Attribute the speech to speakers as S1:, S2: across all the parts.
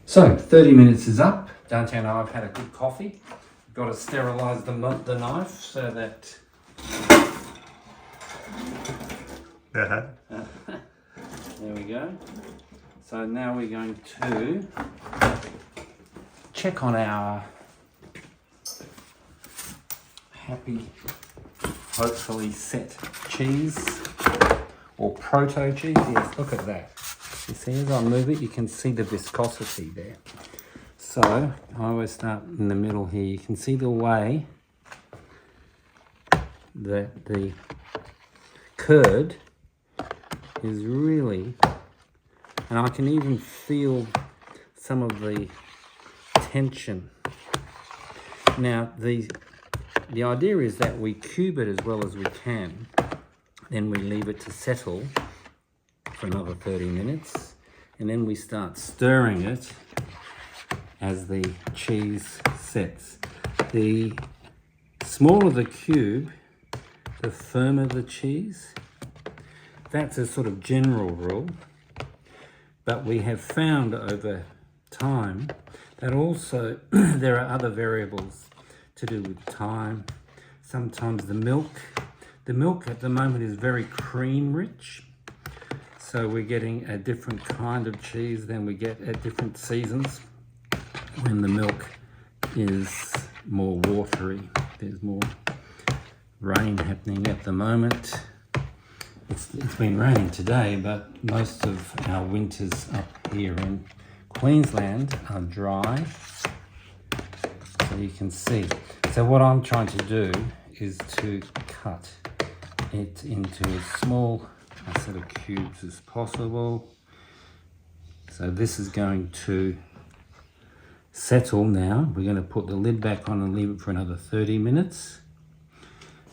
S1: So 30 minutes is up. Dante and I have had a good coffee. Got to sterilise the knife so that there we go. So now we're going to check on our happy, hopefully set cheese or Proto-Cheese. Yes, look at that. You see, as I move it, you can see the viscosity there. So I always start in the middle here. You can see the way that the curd is really, and I can even feel some of the tension. Now the idea is that we cube it as well as we can, then we leave it to settle for another 30 minutes, and then we start stirring it as the cheese sets. The smaller the cube, the firmer the cheese. That's a sort of general rule, but we have found over time that also there are other variables to do with time. Sometimes the milk at the moment is very cream rich, so we're getting a different kind of cheese than we get at different seasons when the milk is more watery. There's more rain happening at the moment. It's been raining today, but most of our winters up here in Queensland are dry, so you can see. So what I'm trying to do is to cut it into as small a set of cubes as possible. So this is going to settle now. We're going to put the lid back on and leave it for another 30 minutes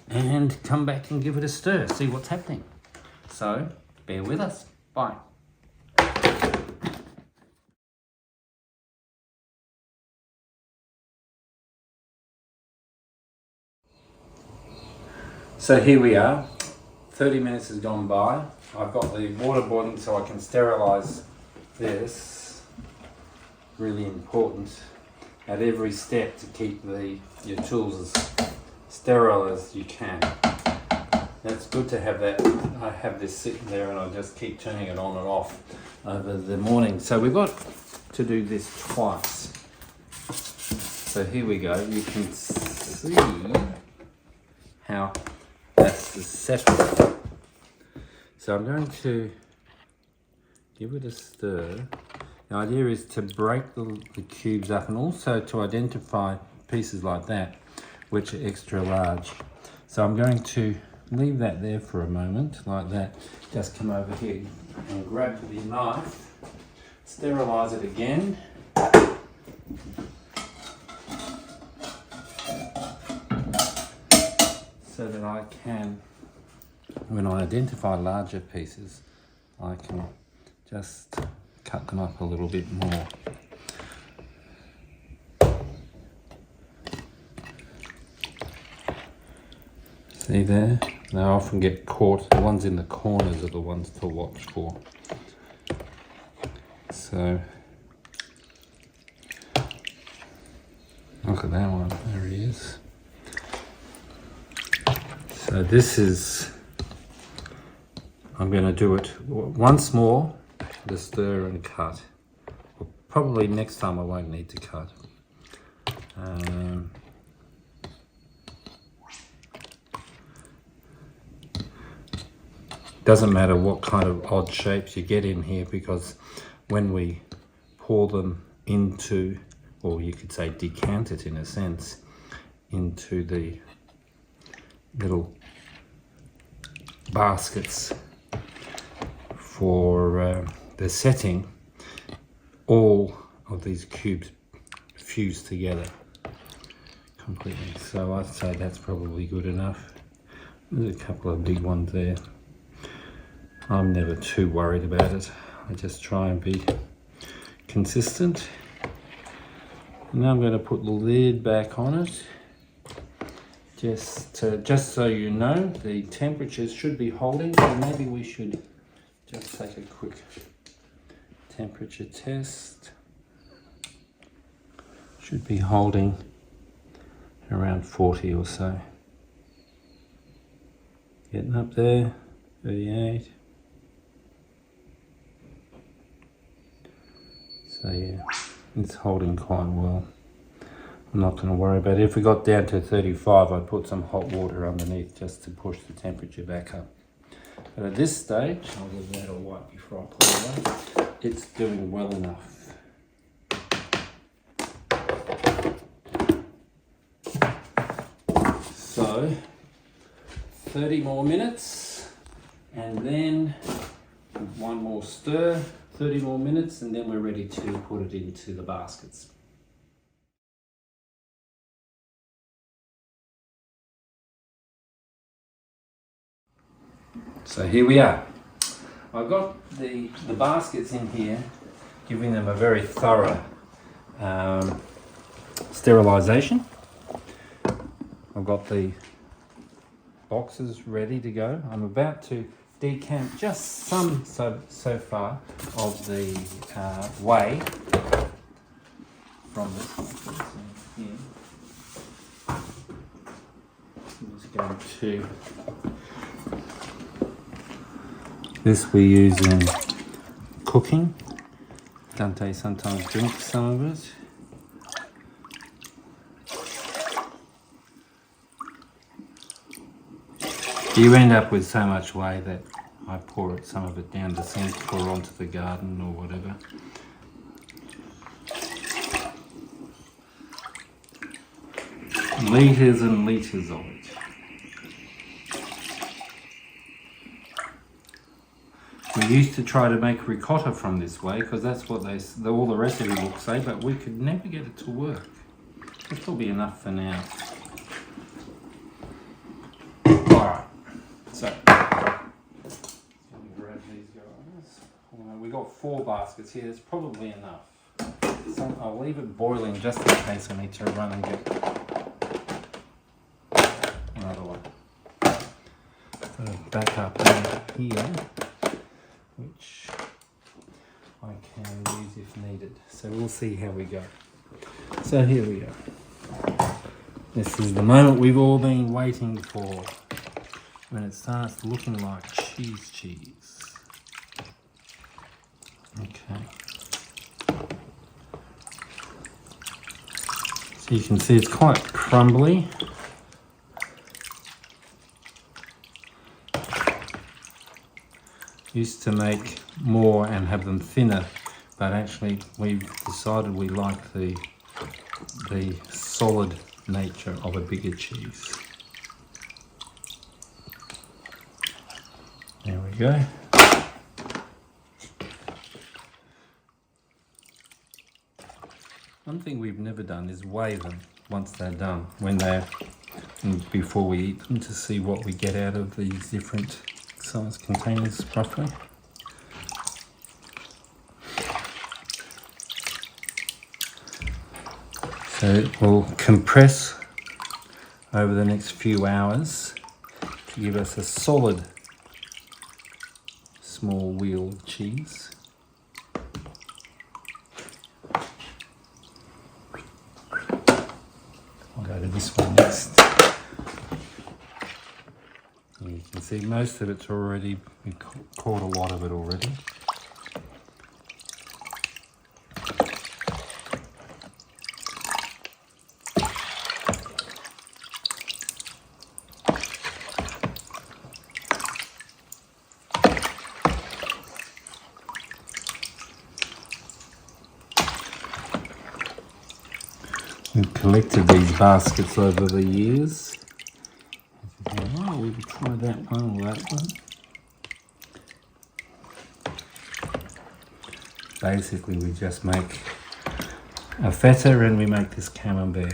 S1: and come back and give it a stir, see what's happening. So bear with us. Bye. So here we are. 30 minutes has gone by. I've got the water boiling so I can sterilise this. Really important at every step to keep your tools as sterile as you can. That's good to have that. I have this sitting there and I just keep turning it on and off over the morning. So we've got to do this twice. So here we go. You can see how that's the setup. So I'm going to give it a stir. The idea is to break the cubes up and also to identify pieces like that which are extra large. So I'm going to leave that there for a moment, like that. Just come over here and grab the knife, sterilise it again. So that I can, when I identify larger pieces, I can just cut them up a little bit more. See there? They often get caught. The ones in the corners are the ones to watch for. So, look at that one. There he is. So this is, I'm going to do it once more, the stir and cut. Well, probably next time I won't need to cut. Doesn't matter what kind of odd shapes you get in here, because when we pour them into, or you could say decant it in a sense, into the little baskets for the setting, all of these cubes fuse together completely. So I'd say that's probably good enough. There's a couple of big ones there. I'm never too worried about it. I just try and be consistent. Now I'm going to put the lid back on it. Just so you know, the temperatures should be holding, so maybe we should just take a quick temperature test. Should be holding around 40 or so. Getting up there, 38. So yeah, it's holding quite well. I'm not going to worry about it. If we got down to 35, I'd put some hot water underneath just to push the temperature back up. But at this stage, I'll give that a wipe before I put it away. It's doing well enough. So, 30 more minutes, and then one more stir, 30 more minutes, and then we're ready to put it into the baskets. So here we are. I've got the baskets in here, giving them a very thorough sterilisation. I've got the boxes ready to go. I'm about to decant just some so far of the whey from this one. Here. I'm just going to. This we use in cooking. Dante sometimes drinks some of it. You end up with so much whey that I pour some of it down the sink or onto the garden or whatever. Litres and litres of it. We used to try to make ricotta from this way because that's what all the recipe books say, but we could never get it to work. This will be enough for now. Alright, so let me grab these guys. We got 4 baskets here, it's probably enough. So I'll leave it boiling just in case I need to run and get another one. So back up here, which I can use if needed. So we'll see how we go. So here we go. This is the moment we've all been waiting for, when it starts looking like cheese. Okay. So you can see it's quite crumbly. Used to make more and have them thinner, but actually we've decided we like the solid nature of a bigger cheese. There we go. One thing we've never done is weigh them once they're done, before we eat them, to see what we get out of these different size containers roughly. So it will compress over the next few hours to give us a solid small wheel cheese. I'll go to this one next. You can see most of it's already, we caught a lot of it already. We've collected these baskets over the years. Oh, we could try that one or that one. Basically, we just make a feta and we make this camembert.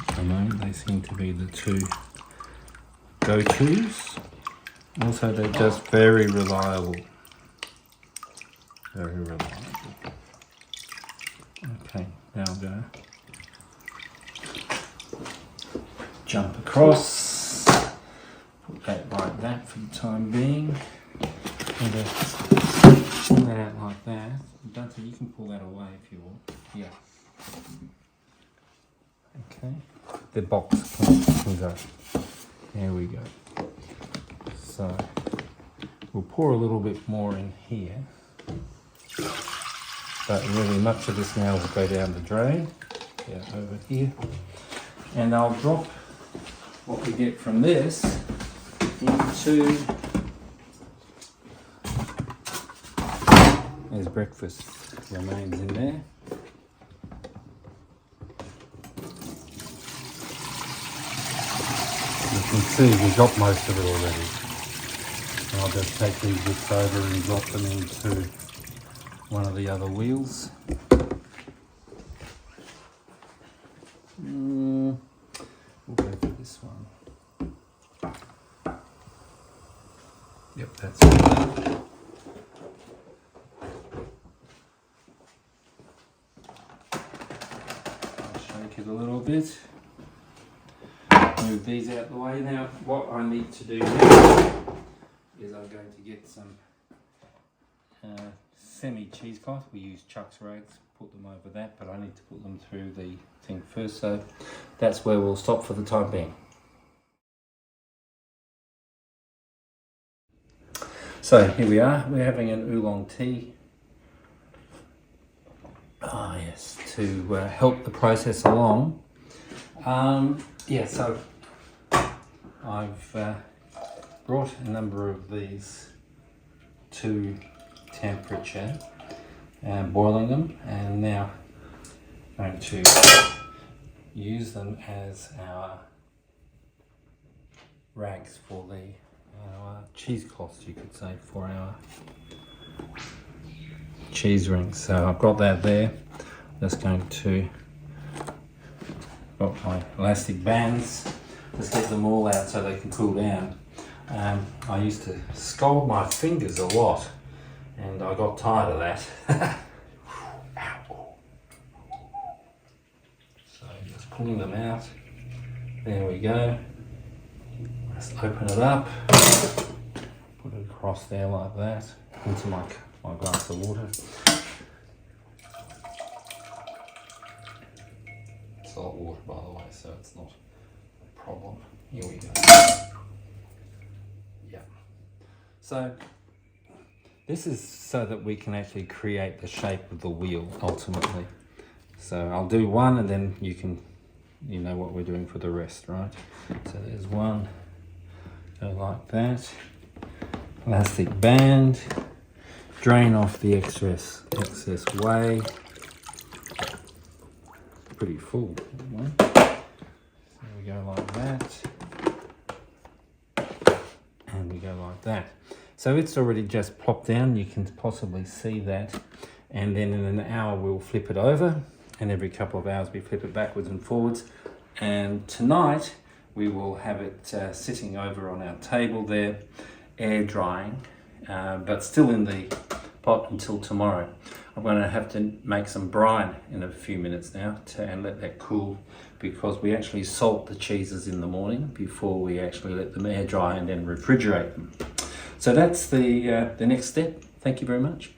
S1: At the moment, they seem to be the two go-tos. Also, they're just very reliable. Very reliable. Okay, now I'll go. Jump across, put that like that for the time being, and pull that out like that. Dante, you can pull that away if you want. Yeah. Okay, the box can go. There we go. So we'll pour a little bit more in here, but really much of this now will go down the drain. Yeah, over here. And I'll drop what we get from this into, there's breakfast remains in there. You can see we've got most of it already. And I'll just take these bits over and drop them into one of the other wheels. We'll go for this one. Yep, that's it. I'll shake it a little bit. Move these out the way. Now, what I need to do now is I'm going to get some semi-cheesecloth. We use Chuck's rags, put them over that, but I need to put them through the thing first, so that's where we'll stop for the time being. So here we are, we're having an oolong tea. Ah yes, to help the process along. Yeah, so I've brought a number of these to temperature and boiling them, and now I'm going to use them as our rags for our cheesecloths, you could say, for our cheese rings. So I've got that there. Just going to got my elastic bands. Just get them all out so they can cool down. I used to scald my fingers a lot, and I got tired of that. So just pulling them out. There we go. Just open it up. Put it across there like that into my glass of water. Salt water, by the way, so it's not a problem. Here we go. Yeah. So this is so that we can actually create the shape of the wheel ultimately. So I'll do one, and then you know what we're doing for the rest, right? So there's one. Go like that. Elastic band. Drain off the excess whey. Pretty full. So we go like that, and we go like that. So it's already just plopped down, you can possibly see that, and then in an hour we'll flip it over, and every couple of hours we flip it backwards and forwards. And tonight we will have it sitting over on our table there, air drying, but still in the pot until tomorrow. I'm going to have to make some brine in a few minutes now and let that cool, because we actually salt the cheeses in the morning before we actually let them air dry and then refrigerate them. So that's the next step. Thank you very much.